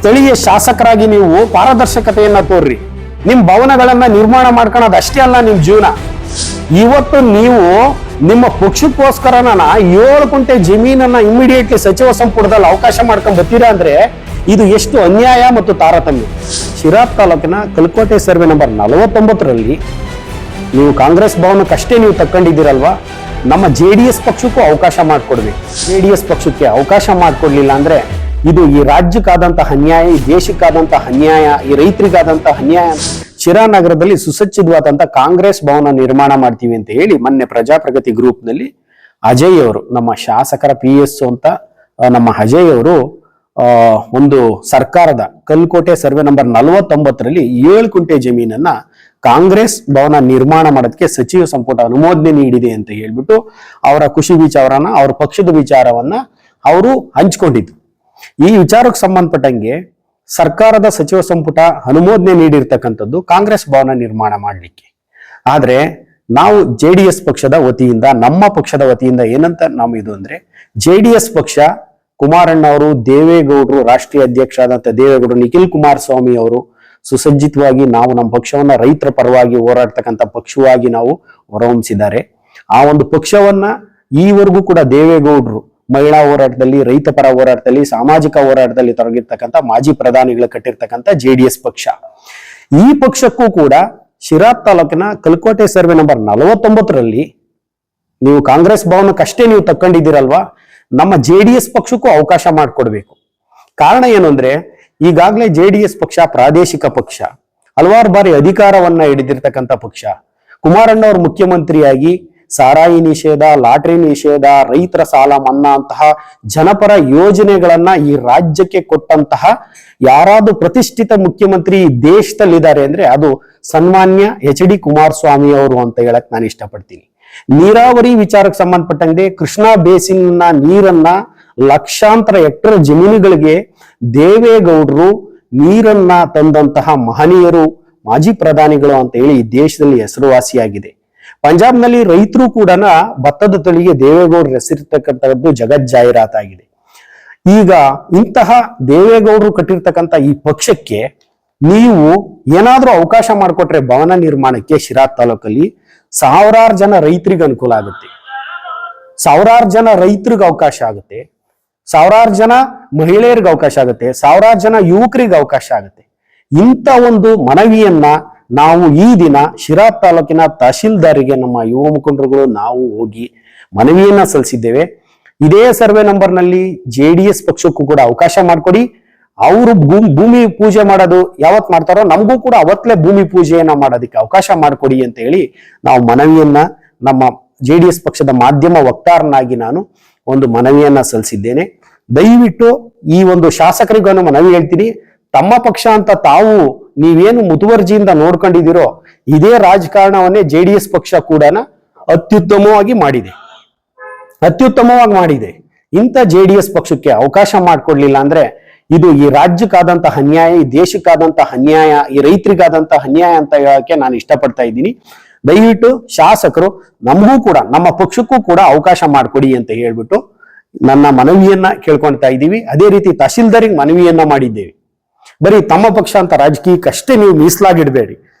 ಸ್ಥಳೀಯ ಶಾಸಕರಾಗಿ ನೀವು ಪಾರದರ್ಶಕತೆಯನ್ನ ತೋರ್ರಿ. ನಿಮ್ ಭವನಗಳನ್ನ ನಿರ್ಮಾಣ ಮಾಡ್ಕೊಳ್ಳೋದು ಅಷ್ಟೇ ಅಲ್ಲ ನಿಮ್ ಜೀವನ. ಇವತ್ತು ನೀವು ನಿಮ್ಮ ಪಕ್ಷಕ್ಕೋಸ್ಕರನ 7 ಗುಂಟೆ ಜಮೀನನ್ನ ಇಮಿಡಿಯೇಟ್ಲಿ ಸಚಿವ ಸಂಪುಟದಲ್ಲಿ ಅವಕಾಶ ಮಾಡ್ಕೊಂಡ್ ಬರ್ತೀರಾ ಅಂದ್ರೆ ಇದು ಎಷ್ಟು ಅನ್ಯಾಯ ಮತ್ತು ತಾರತಮ್ಯ. ಶಿರಾ ತಾಲೂಕಿನ ಕಲ್ಕೋಟೆ ಸರ್ವೆ ನಂಬರ್ 49ರಲ್ಲಿ ನೀವು ಕಾಂಗ್ರೆಸ್ ಭವನಕ್ಕಷ್ಟೇ ನೀವು ತಕ್ಕೊಂಡಿದ್ದೀರಲ್ವಾ, ನಮ್ಮ JDS ಪಕ್ಷಕ್ಕೂ ಅವಕಾಶ ಮಾಡಿಕೊಡ್ಬೇಕು. JDS ಪಕ್ಷಕ್ಕೆ ಅವಕಾಶ ಮಾಡಿಕೊಡ್ಲಿಲ್ಲ ಅಂದ್ರೆ ಇದು ಈ ರಾಜ್ಯಕ್ಕಾದಂತಹ ಅನ್ಯಾಯ, ಈ ದೇಶಕ್ಕಾದಂತಹ ಅನ್ಯಾಯ, ಈ ರೈತರಿಗಾದಂತಹ ಅನ್ಯಾಯ. ಶಿರಾ ನಗರದಲ್ಲಿ ಸುಸಜ್ಜಿತವಾದಂತ ಕಾಂಗ್ರೆಸ್ ಭವನ ನಿರ್ಮಾಣ ಮಾಡ್ತೀವಿ ಅಂತ ಹೇಳಿ ಮೊನ್ನೆ ಪ್ರಜಾಪ್ರಗತಿ ಗ್ರೂಪ್ ನಲ್ಲಿ ಅಜಯ್ ಅವರು, ನಮ್ಮ ಶಾಸಕರ PSO ಅಂತ ನಮ್ಮ ಅಜಯ್ ಅವರು ಒಂದು ಸರ್ಕಾರದ ಕಲ್ಕೋಟೆ ಸರ್ವೆ ನಂಬರ್ 49ರಲ್ಲಿ 7 ಗುಂಟೆ ಜಮೀನನ್ನ ಕಾಂಗ್ರೆಸ್ ಭವನ ನಿರ್ಮಾಣ ಮಾಡೋದಕ್ಕೆ ಸಚಿವ ಸಂಪುಟ ಅನುಮೋದನೆ ನೀಡಿದೆ ಅಂತ ಹೇಳ್ಬಿಟ್ಟು ಅವರ ಖುಷಿ ವಿಚಾರನ, ಅವ್ರ ಪಕ್ಷದ ವಿಚಾರವನ್ನ ಅವರು ಹಂಚ್ಕೊಂಡಿದ್ರು. ಈ ವಿಚಾರಕ್ಕೆ ಸಂಬಂಧಪಟ್ಟಂಗೆ ಸರ್ಕಾರದ ಸಚಿವ ಸಂಪುಟ ಅನುಮೋದನೆ ನೀಡಿರ್ತಕ್ಕಂಥದ್ದು ಕಾಂಗ್ರೆಸ್ ಭವನ ನಿರ್ಮಾಣ ಮಾಡಲಿಕ್ಕೆ. ಆದ್ರೆ ನಾವು JDS ಪಕ್ಷದ ವತಿಯಿಂದ, ನಮ್ಮ ಪಕ್ಷದ ವತಿಯಿಂದ ಏನಂತ ನಾವು ಇದು ಅಂದ್ರೆ, JDS ಪಕ್ಷ ಕುಮಾರಣ್ಣ ಅವರು, ದೇವೇಗೌಡರು, ರಾಷ್ಟ್ರೀಯ ಅಧ್ಯಕ್ಷರಾದಂಥ ದೇವೇಗೌಡರು, ನಿಖಿಲ್ ಕುಮಾರಸ್ವಾಮಿ ಅವರು ಸುಸಜ್ಜಿತವಾಗಿ ನಾವು ನಮ್ಮ ಪಕ್ಷವನ್ನ ರೈತರ ಪರವಾಗಿ ಹೋರಾಡ್ತಕ್ಕಂಥ ಪಕ್ಷವಾಗಿ ನಾವು ಹೊರಹೊಮ್ಮಿಸಿದ್ದಾರೆ. ಆ ಒಂದು ಪಕ್ಷವನ್ನ ಈವರೆಗೂ ಕೂಡ ದೇವೇಗೌಡರು ಮಹಿಳಾ ಹೋರಾಟದಲ್ಲಿ, ರೈತ ಪರ ಹೋರಾಟದಲ್ಲಿ, ಸಾಮಾಜಿಕ ಹೋರಾಟದಲ್ಲಿ ತೊಡಗಿರ್ತಕ್ಕಂಥ ಮಾಜಿ ಪ್ರಧಾನಿಗಳು ಕಟ್ಟಿರ್ತಕ್ಕಂಥ JDS ಪಕ್ಷ. ಈ ಪಕ್ಷಕ್ಕೂ ಕೂಡ ಶಿರಾ ತಾಲೂಕಿನ ಕಲ್ಕೋಟೆ ಸರ್ವೆ ನಂಬರ್ 49ರಲ್ಲಿ ನೀವು ಕಾಂಗ್ರೆಸ್ ಭವನಕ್ಕಷ್ಟೇ ನೀವು ತಕ್ಕೊಂಡಿದ್ದೀರಲ್ವಾ, ನಮ್ಮ JDS ಪಕ್ಷಕ್ಕೂ ಅವಕಾಶ ಮಾಡಿಕೊಡ್ಬೇಕು. ಕಾರಣ ಏನು ಅಂದ್ರೆ, ಈಗಾಗಲೇ JDS ಪಕ್ಷ ಪ್ರಾದೇಶಿಕ ಪಕ್ಷ, ಹಲವಾರು ಬಾರಿ ಅಧಿಕಾರವನ್ನ ಹಿಡಿದಿರ್ತಕ್ಕಂಥ ಪಕ್ಷ. ಕುಮಾರಣ್ಣ ಅವರು ಮುಖ್ಯಮಂತ್ರಿಯಾಗಿ ಸಾರಾಯಿ ನಿಷೇಧ, ಲಾಟರಿ ನಿಷೇಧ, ರೈತರ ಸಾಲ ಮನ್ನಾ ಅಂತಹ ಜನಪರ ಯೋಜನೆಗಳನ್ನ ಈ ರಾಜ್ಯಕ್ಕೆ ಕೊಟ್ಟಂತಹ ಯಾರಾದ್ರೂ ಪ್ರತಿಷ್ಠಿತ ಮುಖ್ಯಮಂತ್ರಿ ಈ ದೇಶದಲ್ಲಿದ್ದಾರೆ ಅಂದ್ರೆ ಅದು ಸನ್ಮಾನ್ಯ HD ಕುಮಾರಸ್ವಾಮಿ ಅವರು ಅಂತ ಹೇಳಕ್ ನಾನು ಇಷ್ಟಪಡ್ತೀನಿ. ನೀರಾವರಿ ವಿಚಾರಕ್ಕೆ ಸಂಬಂಧಪಟ್ಟಂಗೆ ಕೃಷ್ಣಾ ಬೇಸಿನ್ನ ನೀರನ್ನ ಲಕ್ಷಾಂತರ ಹೆಕ್ಟೇರ್ ಜಮೀನುಗಳಿಗೆ ದೇವೇಗೌಡರು ನೀರನ್ನ ತಂದಂತಹ ಮಹನೀಯರು, ಮಾಜಿ ಪ್ರಧಾನಿಗಳು ಅಂತ ಹೇಳಿ ಈ ದೇಶದಲ್ಲಿ ಹೆಸರುವಾಸಿಯಾಗಿದೆ. ಪಂಜಾಬ್ನಲ್ಲಿ ರೈತರು ಕೂಡ ಭತ್ತದ ತಳಿಗೆ ದೇವೇಗೌಡರು ಹೆಸರಿರ್ತಕ್ಕಂಥದ್ದು ಜಗತ್ ಜಾಹೀರಾತಾಗಿದೆ. ಈಗ ಇಂತಹ ದೇವೇಗೌಡರು ಕಟ್ಟಿರ್ತಕ್ಕಂಥ ಈ ಪಕ್ಷಕ್ಕೆ ನೀವು ಏನಾದ್ರೂ ಅವಕಾಶ ಮಾಡಿಕೊಟ್ರೆ ಭವನ ನಿರ್ಮಾಣಕ್ಕೆ ಶಿರಾ ತಾಲೂಕಲ್ಲಿ ಸಾವಿರಾರು ಜನ ರೈತರಿಗೆ ಅನುಕೂಲ ಆಗುತ್ತೆ, ಸಾವಿರಾರು ಜನ ರೈತರಿಗೆ ಅವಕಾಶ ಆಗುತ್ತೆ, ಸಾವಿರಾರು ಜನ ಮಹಿಳೆಯರಿಗೆ ಅವಕಾಶ ಆಗುತ್ತೆ, ಸಾವಿರಾರು ಜನ ಯುವಕರಿಗೆ ಅವಕಾಶ ಆಗುತ್ತೆ. ಇಂಥ ಒಂದು ಮನವಿಯನ್ನ ನಾವು ಈ ದಿನ ಶಿರಾ ತಾಲೂಕಿನ ತಹಶೀಲ್ದಾರಿಗೆ ನಮ್ಮ ಯುವ ಮುಖಂಡರುಗಳು ನಾವು ಹೋಗಿ ಮನವಿಯನ್ನ ಸಲ್ಲಿಸಿದ್ದೇವೆ. ಇದೇ ಸರ್ವೆ ನಂಬರ್ನಲ್ಲಿ JDS ಪಕ್ಷಕ್ಕೂ ಕೂಡ ಅವಕಾಶ ಮಾಡಿಕೊಡಿ. ಅವರು ಭೂಮಿ ಪೂಜೆ ಮಾಡೋದು ಯಾವತ್ ಮಾಡ್ತಾರೋ ನಮಗೂ ಕೂಡ ಅವತ್ತಲೇ ಭೂಮಿ ಪೂಜೆಯನ್ನ ಮಾಡೋದಕ್ಕೆ ಅವಕಾಶ ಮಾಡಿಕೊಡಿ ಅಂತ ಹೇಳಿ ನಾವು ಮನವಿಯನ್ನ ನಮ್ಮ JDS ಪಕ್ಷದ ಮಾಧ್ಯಮ ವಕ್ತಾರನಾಗಿ ನಾನು ಒಂದು ಮನವಿಯನ್ನ ಸಲ್ಲಿಸಿದ್ದೇನೆ. ದಯವಿಟ್ಟು ಈ ಒಂದು ಶಾಸಕರಿಗೂ ಮನವಿ ಹೇಳ್ತೀನಿ, ತಮ್ಮ ಪಕ್ಷ ಅಂತ ತಾವು ನೀವೇನು ಮುತುವರ್ಜಿಯಿಂದ ನೋಡ್ಕೊಂಡಿದ್ದೀರೋ ಇದೇ ರಾಜಕಾರಣವನ್ನೇ JDS ಪಕ್ಷ ಕೂಡ ಅತ್ಯುತ್ತಮವಾಗಿ ಮಾಡಿದೆ. ಇಂಥ JDS ಪಕ್ಷಕ್ಕೆ ಅವಕಾಶ ಮಾಡಿಕೊಡ್ಲಿಲ್ಲ ಅಂದ್ರೆ ಇದು ಈ ರಾಜ್ಯಕ್ಕಾದಂತಹ ಅನ್ಯಾಯ, ಈ ದೇಶಕ್ಕಾದಂತಹ ಅನ್ಯಾಯ, ಈ ರೈತರಿಗಾದಂತಹ ಅನ್ಯಾಯ ಅಂತ ಹೇಳಕ್ಕೆ ನಾನು ಇಷ್ಟಪಡ್ತಾ ಇದ್ದೀನಿ. ದಯವಿಟ್ಟು ಶಾಸಕರು ನಮಗೂ ಕೂಡ, ನಮ್ಮ ಪಕ್ಷಕ್ಕೂ ಕೂಡ ಅವಕಾಶ ಮಾಡಿಕೊಡಿ ಅಂತ ಹೇಳ್ಬಿಟ್ಟು ನನ್ನ ಮನವಿಯನ್ನ ಕೇಳ್ಕೊಳ್ತಾ ಇದ್ದೀವಿ. ಅದೇ ರೀತಿ ತಹಶೀಲ್ದಾರಿಗೆ ಮನವಿಯನ್ನ ಮಾಡಿದ್ದೇವೆ. ಬರೀ ತಮ್ಮ ಪಕ್ಷ ಅಂತ ರಾಜಕೀಯಕ್ಕಷ್ಟೇ ನೀವು ಮೀಸಲಾಗಿಡಬೇಡಿ.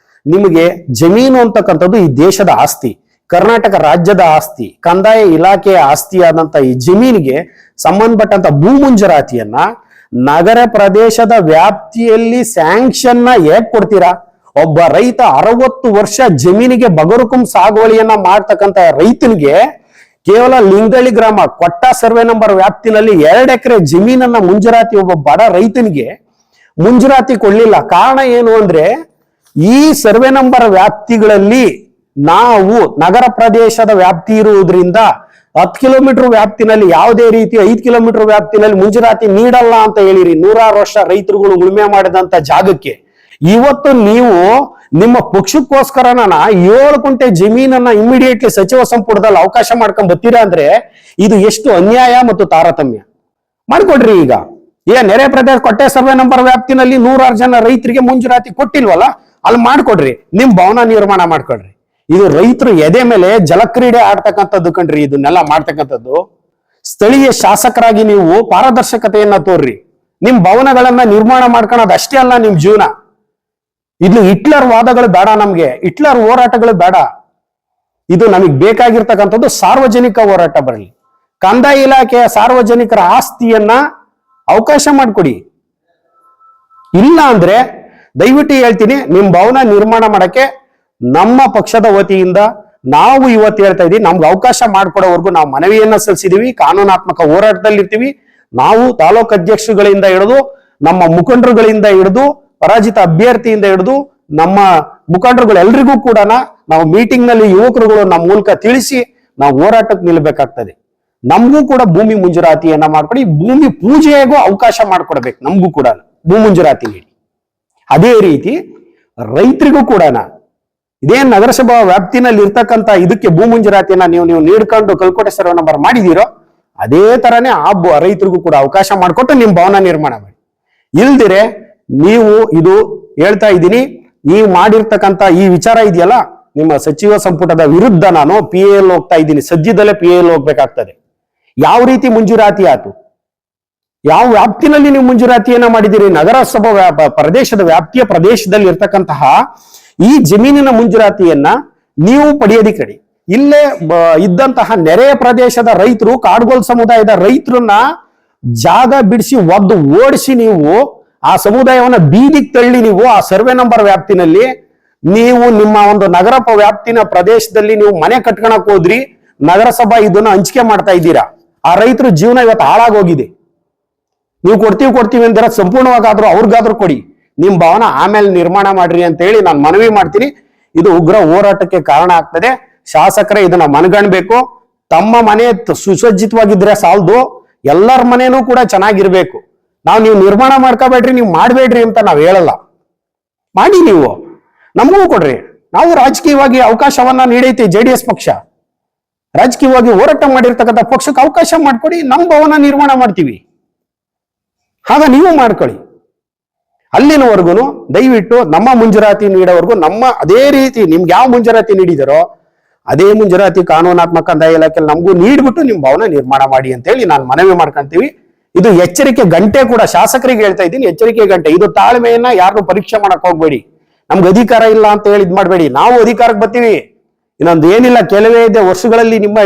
ನಿಮಗೆ ಜಮೀನು ಅಂತಕ್ಕಂಥದ್ದು ಈ ದೇಶದ ಆಸ್ತಿ, ಕರ್ನಾಟಕ ರಾಜ್ಯದ ಆಸ್ತಿ, ಕಂದಾಯ ಇಲಾಖೆಯ ಆಸ್ತಿಯಾದಂತ ಈ ಜಮೀನಿಗೆ ಸಂಬಂಧಪಟ್ಟಂತ ಭೂ ಮಂಜೂರಾತಿಯನ್ನ ನಗರ ಪ್ರದೇಶದ ವ್ಯಾಪ್ತಿಯಲ್ಲಿ ಸ್ಯಾಂಕ್ಷನ್ನ ಹೇಗ್ ಕೊಡ್ತೀರಾ? ಒಬ್ಬ ರೈತ 60 ವರ್ಷ ಜಮೀನಿಗೆ ಬಗರುಕುಂ ಸಾಗುವಳಿಯನ್ನ ಮಾಡ್ತಕ್ಕಂಥ ರೈತನಿಗೆ ಕೇವಲ ಲಿಂಗಳಿ ಗ್ರಾಮ ಕೊಟ್ಟ ಸರ್ವೆ ನಂಬರ್ ವ್ಯಾಪ್ತಿನಲ್ಲಿ 2 ಎಕರೆ ಜಮೀನನ್ನ ಮಂಜೂರಾತಿ ಒಬ್ಬ ಬಡ ರೈತನಿಗೆ ಮಂಜೂರಾತಿ ಕೊಡ್ಲಿಲ್ಲ. ಕಾರಣ ಏನು ಅಂದ್ರೆ ಈ ಸರ್ವೆ ನಂಬರ್ ವ್ಯಾಪ್ತಿಗಳಲ್ಲಿ ನಾವು ನಗರ ಪ್ರದೇಶದ ವ್ಯಾಪ್ತಿ ಇರುವುದರಿಂದ 10 ಕಿಲೋಮೀಟರ್ ವ್ಯಾಪ್ತಿನಲ್ಲಿ ಯಾವುದೇ ರೀತಿ 5 ಕಿಲೋಮೀಟರ್ ವ್ಯಾಪ್ತಿನಲ್ಲಿ ಮಂಜೂರಾತಿ ನೀಡಲ್ಲ ಅಂತ ಹೇಳಿರಿ. 100 ವರ್ಷ ರೈತರುಗಳು ಉಳುಮೆ ಮಾಡಿದಂತ ಜಾಗಕ್ಕೆ ಇವತ್ತು ನೀವು ನಿಮ್ಮ ಪಕ್ಷಕ್ಕೋಸ್ಕರ 7 ಗುಂಟೆ ಜಮೀನನ್ನ ಇಮಿಡಿಯೇಟ್ಲಿ ಸಚಿವ ಸಂಪುಟದಲ್ಲಿ ಅವಕಾಶ ಮಾಡ್ಕೊಂಡ್ ಬರ್ತೀರಾ ಅಂದ್ರೆ ಇದು ಎಷ್ಟು ಅನ್ಯಾಯ ಮತ್ತು ತಾರತಮ್ಯ. ಮಾಡ್ಕೊಡ್ರಿ. ಈಗ ನೆರೆ ಪ್ರದೇಶ ಕೊಟ್ಟೆ ಸರ್ವೆ ನಂಬರ್ ವ್ಯಾಪ್ತಿನಲ್ಲಿ 100 ಜನ ರೈತರಿಗೆ ಮಂಜೂರಾತಿ ಕೊಟ್ಟಿಲ್ವಲ್ಲ, ಅಲ್ಲಿ ಮಾಡ್ಕೊಡ್ರಿ, ನಿಮ್ ಭವನ ನಿರ್ಮಾಣ ಮಾಡ್ಕೊಡ್ರಿ. ಇದು ರೈತರು ಎದೆ ಮೇಲೆ ಜಲಕ್ರೀಡೆ ಆಡ್ತಕ್ಕಂಥದ್ದು ಕಣ್ರಿ. ಇದನ್ನೆಲ್ಲ ಮಾಡ್ತಕ್ಕಂಥದ್ದು ಸ್ಥಳೀಯ ಶಾಸಕರಾಗಿ ನೀವು ಪಾರದರ್ಶಕತೆಯನ್ನ ತೋರ್ರಿ. ನಿಮ್ ಭವನಗಳನ್ನ ನಿರ್ಮಾಣ ಮಾಡ್ಕೊಳೋದು ಅಷ್ಟೇ ಅಲ್ಲ ನಿಮ್ ಜೀವನ. ಇದು ಹಿಟ್ಲರ್ ವಾದಗಳು ಬೇಡ ನಮ್ಗೆ, ಹಿಟ್ಲರ್ ಹೋರಾಟಗಳು ಬೇಡ. ಇದು ನಮಗ್ ಬೇಕಾಗಿರ್ತಕ್ಕಂಥದ್ದು ಸಾರ್ವಜನಿಕ ಹೋರಾಟ ಬರಲಿ. ಕಂದಾಯ ಇಲಾಖೆಯ ಸಾರ್ವಜನಿಕರ ಆಸ್ತಿಯನ್ನ ಅವಕಾಶ ಮಾಡಿಕೊಡಿ. ಇಲ್ಲ ಅಂದ್ರೆ ದಯವಿಟ್ಟು ಹೇಳ್ತೀನಿ, ನಿಮ್ ಭವನ ನಿರ್ಮಾಣ ಮಾಡಕ್ಕೆ ನಮ್ಮ ಪಕ್ಷದ ವತಿಯಿಂದ ನಾವು ಇವತ್ತು ಹೇಳ್ತಾ ಇದೀವಿ, ನಮ್ಗೆ ಅವಕಾಶ ಮಾಡಿಕೊಡೋವರೆಗೂ ನಾವು ಮನವಿಯನ್ನ ಸಲ್ಲಿಸಿದೀವಿ, ಕಾನೂನಾತ್ಮಕ ಹೋರಾಟದಲ್ಲಿ ಇರ್ತೀವಿ. ನಾವು ತಾಲೂಕು ಅಧ್ಯಕ್ಷರುಗಳಿಂದ ಹಿಡಿದು ನಮ್ಮ ಮುಖಂಡರುಗಳಿಂದ ಹಿಡಿದು ಪರಾಜಿತ ಅಭ್ಯರ್ಥಿಯಿಂದ ಹಿಡಿದು ನಮ್ಮ ಮುಖಂಡರುಗಳೆಲ್ಲರಿಗೂ ಕೂಡ ನಾವು ಮೀಟಿಂಗ್ ನಲ್ಲಿ ಯುವಕರುಗಳು ನಮ್ಮ ಮೂಲಕ ತಿಳಿಸಿ ನಾವು ಹೋರಾಟಕ್ಕೆ ನಿಲ್ಬೇಕಾಗ್ತದೆ. ನಮಗೂ ಕೂಡ ಭೂಮಿ ಮುಂಜೂರಾತಿಯನ್ನ ಮಾಡ್ಕೊಡಿ, ಭೂಮಿ ಪೂಜೆಗೂ ಅವಕಾಶ ಮಾಡ್ಕೊಡ್ಬೇಕು. ನಮಗೂ ಕೂಡ ಭೂ ಮುಂಜೂರಾತಿ ನೀಡಿ. ಅದೇ ರೀತಿ ರೈತರಿಗೂ ಕೂಡ ಇದೇನ್ ನಗರಸಭಾ ವ್ಯಾಪ್ತಿನಲ್ಲಿ ಇರ್ತಕ್ಕಂಥ ಇದಕ್ಕೆ ಭೂ ಮುಂಜೂರಾತಿಯನ್ನ ನೀವು ನೀಡ್ಕೊಂಡು ಕಲ್ಕೋಟೆ ಸರ್ವೆ ನಂಬರ್ ಮಾಡಿದೀರೋ, ಅದೇ ತರನೇ ಆ ರೈತರಿಗೂ ಕೂಡ ಅವಕಾಶ ಮಾಡಿಕೊಟ್ಟು ನಿಮ್ ಭವನ ನಿರ್ಮಾಣ ಮಾಡಿ. ಇಲ್ದಿರೆ ನೀವು ಇದು ಹೇಳ್ತಾ ಇದ್ದೀನಿ, ನೀವು ಮಾಡಿರ್ತಕ್ಕಂಥ ಈ ವಿಚಾರ ಇದೆಯಲ್ಲ, ನಿಮ್ಮ ಸಚಿವ ಸಂಪುಟದ ವಿರುದ್ಧ ನಾನು PAL ಹೋಗ್ತಾ ಇದ್ದೀನಿ. ಸದ್ಯದಲ್ಲೇ PAL ಹೋಗ್ಬೇಕಾಗ್ತದೆ. ಯಾವ ರೀತಿ ಮುಂಜೂರಾತಿ ಆಯ್ತು, ಯಾವ ವ್ಯಾಪ್ತಿನಲ್ಲಿ ನೀವು ಮುಂಜೂರಾತಿಯನ್ನ ಮಾಡಿದ್ದೀರಿ? ನಗರಸಭಾ ಪ್ರದೇಶದ ವ್ಯಾಪ್ತಿಯ ಪ್ರದೇಶದಲ್ಲಿ ಇರ್ತಕ್ಕಂತಹ ಈ ಜಮೀನಿನ ಮುಂಜೂರಾತಿಯನ್ನ ನೀವು ಪಡೆಯೋದಿಕ್ಕಡಿ. ಇಲ್ಲೇ ಇದ್ದಂತಹ ನೆರೆಯ ಪ್ರದೇಶದ ರೈತರು, ಕಾಡ್ಗೋಲ್ ಸಮುದಾಯದ ರೈತರನ್ನ ಜಾಗ ಬಿಡಿಸಿ ಒದ್ದು ಓಡಿಸಿ ನೀವು ಆ ಸಮುದಾಯವನ್ನ ಬೀದಿಗೆ ತಳ್ಳಿ ನೀವು ಆ ಸರ್ವೆ ನಂಬರ್ ವ್ಯಾಪ್ತಿನಲ್ಲಿ ನೀವು ನಿಮ್ಮ ಒಂದು ನಗರ ವ್ಯಾಪ್ತಿನ ಪ್ರದೇಶದಲ್ಲಿ ನೀವು ಮನೆ ಕಟ್ಕೊಳಕ್ ಹೋದ್ರಿ. ನಗರಸಭಾ ಇದನ್ನ ಹಂಚಿಕೆ ಮಾಡ್ತಾ ಇದ್ದೀರಾ. ಆ ರೈತರ ಜೀವನ ಇವತ್ತು ಹಾಳಾಗೋಗಿದೆ. ನೀವು ಕೊಡ್ತೀವಿ ಅಂದ್ರೆ ಸಂಪೂರ್ಣವಾಗಾದ್ರೂ ಅವ್ರಿಗಾದ್ರೂ ಕೊಡಿ. ನಿಮ್ ಭವನ ಆಮೇಲೆ ನಿರ್ಮಾಣ ಮಾಡ್ರಿ ಅಂತ ಹೇಳಿ ನಾನು ಮನವಿ ಮಾಡ್ತೀನಿ. ಇದು ಉಗ್ರ ಹೋರಾಟಕ್ಕೆ ಕಾರಣ ಆಗ್ತದೆ. ಶಾಸಕರೇ ಇದನ್ನ ಮನಗಣ್ಬೇಕು. ತಮ್ಮ ಮನೆ ಸುಸಜ್ಜಿತವಾಗಿದ್ರೆ ಸಾಲದು, ಎಲ್ಲರ ಮನೇನೂ ಕೂಡ ಚೆನ್ನಾಗಿರ್ಬೇಕು. ನೀವು ನಿರ್ಮಾಣ ಮಾಡ್ಕೋಬೇಡ್ರಿ, ನೀವು ಮಾಡ್ಬೇಡ್ರಿ ಅಂತ ನಾವ್ ಹೇಳಲ್ಲ. ಮಾಡಿ, ನೀವು ನಮಗೂ ಕೊಡ್ರಿ. ನಾವು ರಾಜಕೀಯವಾಗಿ ಅವಕಾಶವನ್ನ ನೀಡೈತಿ JDS ಪಕ್ಷ. ರಾಜಕೀಯವಾಗಿ ಹೋರಾಟ ಮಾಡಿರ್ತಕ್ಕಂಥ ಪಕ್ಷಕ್ಕೆ ಅವಕಾಶ ಮಾಡ್ಕೊಡಿ, ನಮ್ಮ ಭವನ ನಿರ್ಮಾಣ ಮಾಡ್ತೀವಿ. ಆಗ ನೀವು ಮಾಡ್ಕೊಳ್ಳಿ. ಅಲ್ಲಿನವರೆಗೂ ದಯವಿಟ್ಟು ನಮ್ಮ ಮುಂಜೂರಾತಿ ನೀಡೋವರೆಗೂ ನಮ್ಮ ಅದೇ ರೀತಿ ನಿಮ್ಗೆ ಯಾವ ಮುಂಜೂರಾತಿ ನೀಡಿದಾರೋ ಅದೇ ಮುಂಜೂರಾತಿ ಕಾನೂನಾತ್ಮಕ ಕಂದಾಯ ಇಲಾಖೆಯಲ್ಲಿ ನಮಗೂ ನೀಡ್ಬಿಟ್ಟು ನಿಮ್ ಭವನ ನಿರ್ಮಾಣ ಮಾಡಿ ಅಂತ ಹೇಳಿ ನಾನು ಮನವಿ ಮಾಡ್ಕೊಂತೀವಿ. ಇದು ಎಚ್ಚರಿಕೆ ಗಂಟೆ ಕೂಡ ಶಾಸಕರಿಗೆ ಹೇಳ್ತಾ ಇದ್ದೀನಿ, ಎಚ್ಚರಿಕೆ ಗಂಟೆ. ಇದು ತಾಳ್ಮೆಯನ್ನ ಯಾರನ್ನು ಪರೀಕ್ಷೆ ಮಾಡಕ್ ಹೋಗ್ಬೇಡಿ. ನಮ್ಗೆ ಅಧಿಕಾರ ಇಲ್ಲ ಅಂತ ಹೇಳಿ ಇದ್ ಮಾಡ್ಬೇಡಿ. ನಾವು ಅಧಿಕಾರಕ್ಕೆ ಬರ್ತೀವಿ. ಇನ್ನೊಂದು ಏನಿಲ್ಲ, ಕೆಲವೇ ಇದೆ ವರ್ಷಗಳಲ್ಲಿ ನಿಮ್ಮ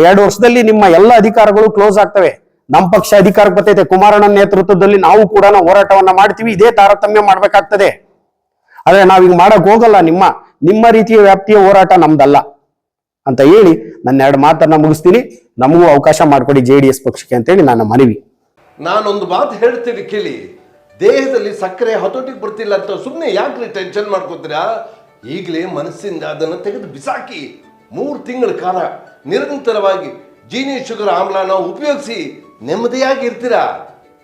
2 ವರ್ಷದಲ್ಲಿ ನಿಮ್ಮ ಎಲ್ಲ ಅಧಿಕಾರಗಳು ಕ್ಲೋಸ್ ಆಗ್ತವೆ. ನಮ್ಮ ಪಕ್ಷ ಅಧಿಕಾರಕ್ಕೆ ಬರ್ತೈತೆ. ಕುಮಾರಣ್ಣನ ನೇತೃತ್ವದಲ್ಲಿ ನಾವು ಕೂಡ ಹೋರಾಟವನ್ನ ಮಾಡ್ತೀವಿ. ಇದೇ ತಾರತಮ್ಯ ಮಾಡ್ಬೇಕಾಗ್ತದೆ. ಆದ್ರೆ ನಾವೀಗ ಮಾಡಕ್ ಹೋಗಲ್ಲ. ನಿಮ್ಮ ರೀತಿಯ ವ್ಯಾಪ್ತಿಯ ಹೋರಾಟ ನಮ್ದಲ್ಲ ಅಂತ ಹೇಳಿ ನನ್ನ 2 ಮಾತನ್ನ ಮುಗಿಸ್ತೀನಿ. ನಮಗೂ ಅವಕಾಶ ಮಾಡ್ಕೊಡಿ JDS ಪಕ್ಷಕ್ಕೆ ಅಂತೇಳಿ ನನ್ನ ಮನವಿ. ನಾನೊಂದು ಮಾತು ಹೇಳ್ತೀನಿ ಕೇಳಿ. ದೇಹದಲ್ಲಿ ಸಕ್ಕರೆ ಹತೋಟಿಗೆ ಬರ್ತಿಲ್ಲ ಅಂತ ಸುಮ್ಮನೆ ಯಾಕ್ರಿ ಟೆನ್ಷನ್ ಮಾಡ್ಕೋತೀರಾ? ಈಗಲೇ ಮನಸ್ಸಿಂದ ಅದನ್ನು ತೆಗೆದು ಬಿಸಾಕಿ 3 ತಿಂಗಳ ಕಾಲ ನಿರಂತರವಾಗಿ ಜೀನಿ ಶುಗರ್ ಆಮ್ಲನ ಉಪಯೋಗಿಸಿ ನೆಮ್ಮದಿಯಾಗಿ ಇರ್ತೀರಾ.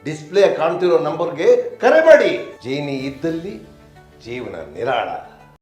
ಡಿಸ್ಪ್ಲೇ ಕಾಣ್ತಿರೋ ನಂಬರ್ಗೆ ಕರೆ ಮಾಡಿ. ಜೀನಿ ಇದ್ದಲ್ಲಿ ಜೀವನ ನಿರಾಳ.